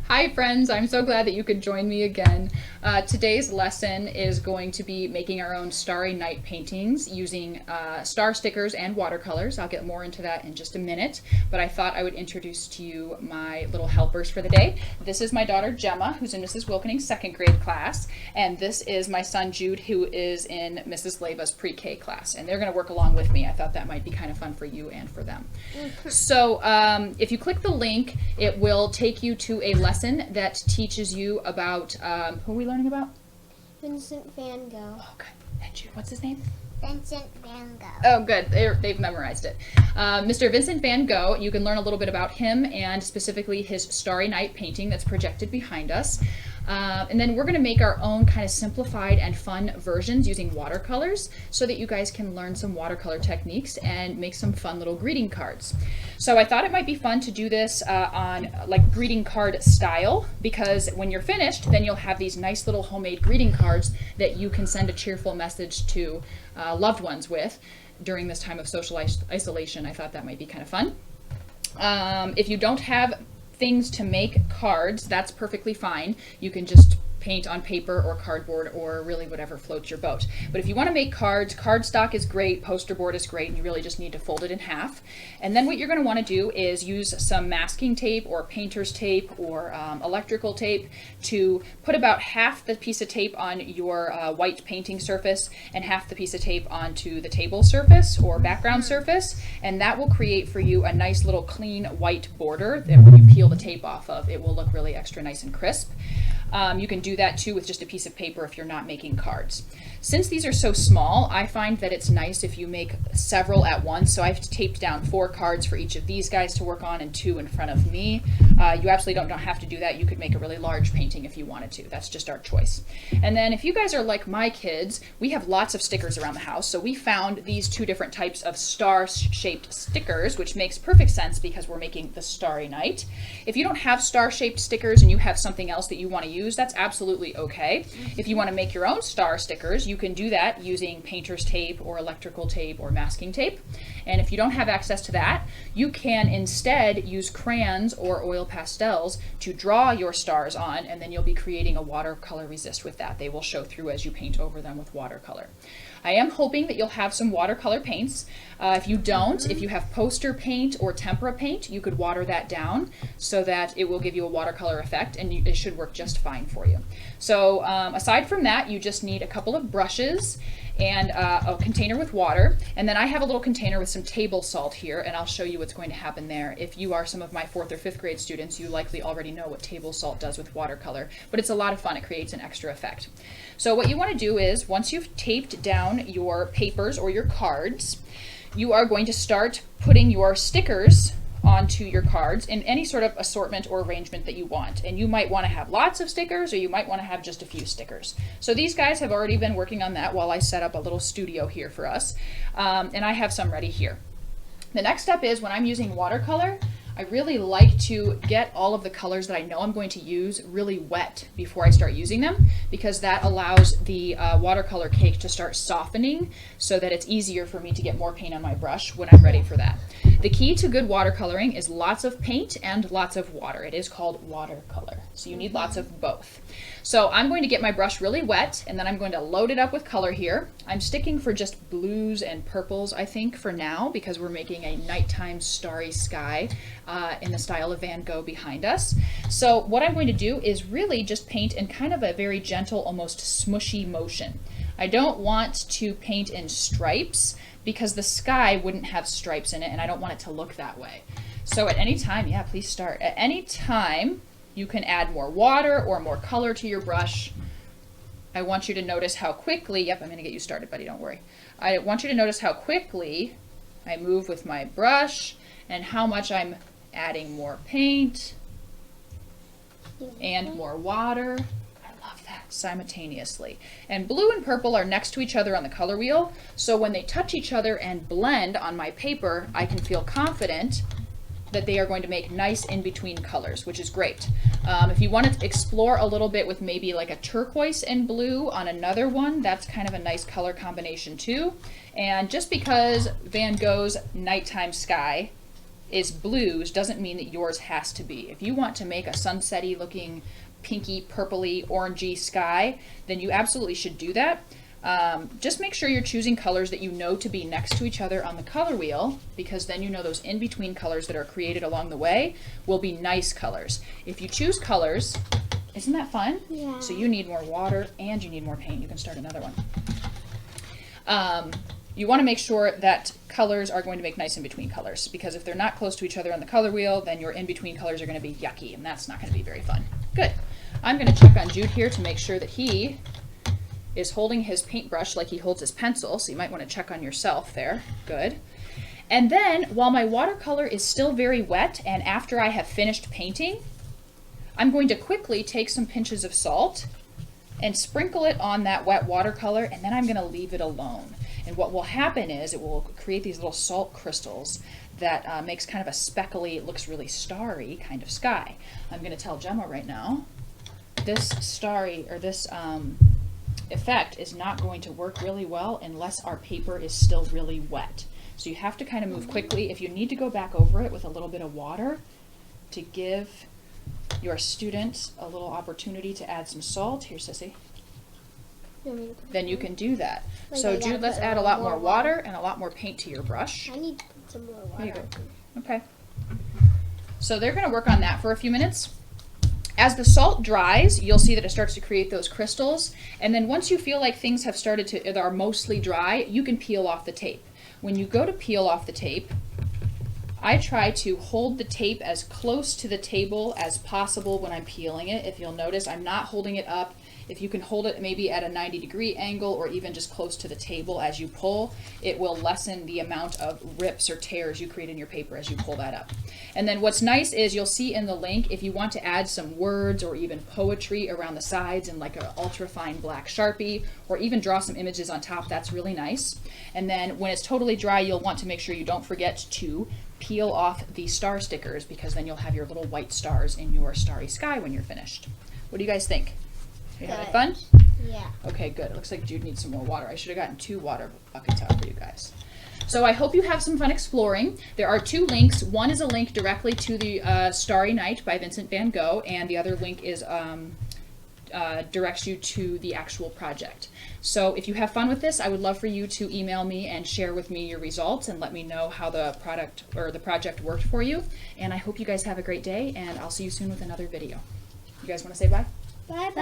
Hi friends, I'm so glad that you could join me again. Today's lesson is going to be making our own Starry Night paintings using star stickers and watercolors. I'll get more into that in just a minute, but I thought I would introduce to you my little helpers for the day. This is my daughter Gemma, who's in Mrs. Wilkening's second grade class, and this is my son Jude, who is in Mrs. Leva's pre-K class, and they're going to work along with me. I thought that might be kind of fun for you and for them. So if you click the link, it will take you to a lesson that teaches you about, who are we learning about? Vincent Van Gogh. Oh, good. And Jude, what's his name? Vincent Van Gogh. Oh, good. They've memorized it. Mr. Vincent Van Gogh, you can learn a little bit about him and specifically his Starry Night painting that's projected behind us. And then we're going to make our own kind of simplified and fun versions using watercolors so that you guys can learn some watercolor techniques and make some fun little greeting cards. So I thought it might be fun to do this on like greeting card style, because when you're finished, then you'll have these nice little homemade greeting cards that you can send a cheerful message to loved ones with during this time of social isolation. I thought that might be kind of fun. If you don't have things to make cards, that's perfectly fine. You can just paint on paper or cardboard or really whatever floats your boat. But if you want to make cards, cardstock is great, poster board is great, and you really just need to fold it in half. And then what you're going to want to do is use some masking tape or painter's tape or electrical tape to put about half the piece of tape on your white painting surface and half the piece of tape onto the table surface or background surface, and that will create for you a nice little clean white border that when you peel the tape off of, it will look really extra nice and crisp. You can do that too with just a piece of paper if you're not making cards. Since these are so small, I find that it's nice if you make several at once. So I've taped down 4 cards for each of these guys to work on and 2 in front of me. You absolutely don't have to do that. You could make a really large painting if you wanted to. That's just our choice. And then if you guys are like my kids, we have lots of stickers around the house. So we found these 2 different types of star-shaped stickers, which makes perfect sense because we're making the Starry Night. If you don't have star-shaped stickers and you have something else that you want to use, that's absolutely okay. If you want to make your own star stickers, you can do that using painter's tape or electrical tape or masking tape. And if you don't have access to that, you can instead use crayons or oil pastels to draw your stars on, and then you'll be creating a watercolor resist with that. They will show through as you paint over them with watercolor. I am hoping that you'll have some watercolor paints. If you don't, if you have poster paint or tempera paint, you could water that down so that it will give you a watercolor effect, and it should work just fine for you. So aside from that, you just need a couple of brushes and a container with water, and then I have a little container with some table salt here, and I'll show you what's going to happen there. If you are some of my 4th or 5th grade students, you likely already know what table salt does with watercolor, but it's a lot of fun. It creates an extra effect. So what you want to do is, once you've taped down your papers or your cards, you are going to start putting your stickers onto your cards in any sort of assortment or arrangement that you want. And you might want to have lots of stickers, or you might want to have just a few stickers. So these guys have already been working on that while I set up a little studio here for us. And I have some ready here. The next step is, when I'm using watercolor, I really like to get all of the colors that I know I'm going to use really wet before I start using them, because that allows the watercolor cake to start softening so that it's easier for me to get more paint on my brush when I'm ready for that. The key to good watercoloring is lots of paint and lots of water. It is called watercolor, so you need lots of both. So I'm going to get my brush really wet, and then I'm going to load it up with color here. I'm sticking for just blues and purples, I think, for now, because we're making a nighttime starry sky in the style of Van Gogh behind us. So what I'm going to do is really just paint in kind of a very gentle, almost smushy motion. I don't want to paint in stripes because the sky wouldn't have stripes in it, and I don't want it to look that way. So at any time, yeah, please start. At any time, you can add more water or more color to your brush. I want you to notice how quickly, yep, I'm going to get you started, buddy, don't worry. I want you to notice how quickly I move with my brush and how much I'm adding more paint and more water. I love that, simultaneously. And blue and purple are next to each other on the color wheel, so when they touch each other and blend on my paper, I can feel confident that they are going to make nice in-between colors, which is great. If you want to explore a little bit with maybe like a turquoise and blue on another one, that's kind of a nice color combination too. And just because Van Gogh's nighttime sky is blues doesn't mean that yours has to be. If you want to make a sunsetty looking pinky, purpley, orangey sky, then you absolutely should do that. Just make sure you're choosing colors that you know to be next to each other on the color wheel, because then you know those in-between colors that are created along the way will be nice colors. If you choose colors, isn't that fun? Yeah. So you need more water and you need more paint. You can start another one. You want to make sure that colors are going to make nice in-between colors, because if they're not close to each other on the color wheel, then your in-between colors are going to be yucky, and that's not going to be very fun. Good. I'm going to check on Jude here to make sure that he is holding his paintbrush like he holds his pencil, so you might want to check on yourself there. Good. And then, while my watercolor is still very wet, and after I have finished painting, I'm going to quickly take some pinches of salt and sprinkle it on that wet watercolor, and then I'm going to leave it alone. And what will happen is it will create these little salt crystals that makes kind of a speckly, it looks really starry kind of sky. I'm going to tell Gemma right now, this starry, or this effect is not going to work really well unless our paper is still really wet. So you have to kind of move quickly. If you need to go back over it with a little bit of water to give your students a little opportunity to add some salt, here Sissy, then you can do that. Like, So I gotta Jude, let's put add a a lot little more more water and a lot more paint to your brush. I need to put some more There you water. go. Okay. So they're going to work on that for a few minutes. As the salt dries, you'll see that it starts to create those crystals. And then once you feel like things have started to, are mostly dry, you can peel off the tape. When you go to peel off the tape, I try to hold the tape as close to the table as possible when I'm peeling it. If you'll notice, I'm not holding it up. If you can hold it maybe at a 90-degree angle or even just close to the table as you pull, it will lessen the amount of rips or tears you create in your paper as you pull that up. And then what's nice is you'll see in the link, if you want to add some words or even poetry around the sides in like an ultra-fine black Sharpie, or even draw some images on top, that's really nice. And then when it's totally dry, you'll want to make sure you don't forget to peel off the star stickers, because then you'll have your little white stars in your starry sky when you're finished. What do you guys think? Are you having fun? Yeah. Okay, good. It looks like Jude needs some more water. I should have gotten 2 water buckets out for you guys. So I hope you have some fun exploring. There are 2 links. One is a link directly to the Starry Night by Vincent van Gogh, and the other link is directs you to the actual project. So if you have fun with this, I would love for you to email me and share with me your results and let me know how the product or the project worked for you. And I hope you guys have a great day, and I'll see you soon with another video. You guys want to say bye? Bye-bye.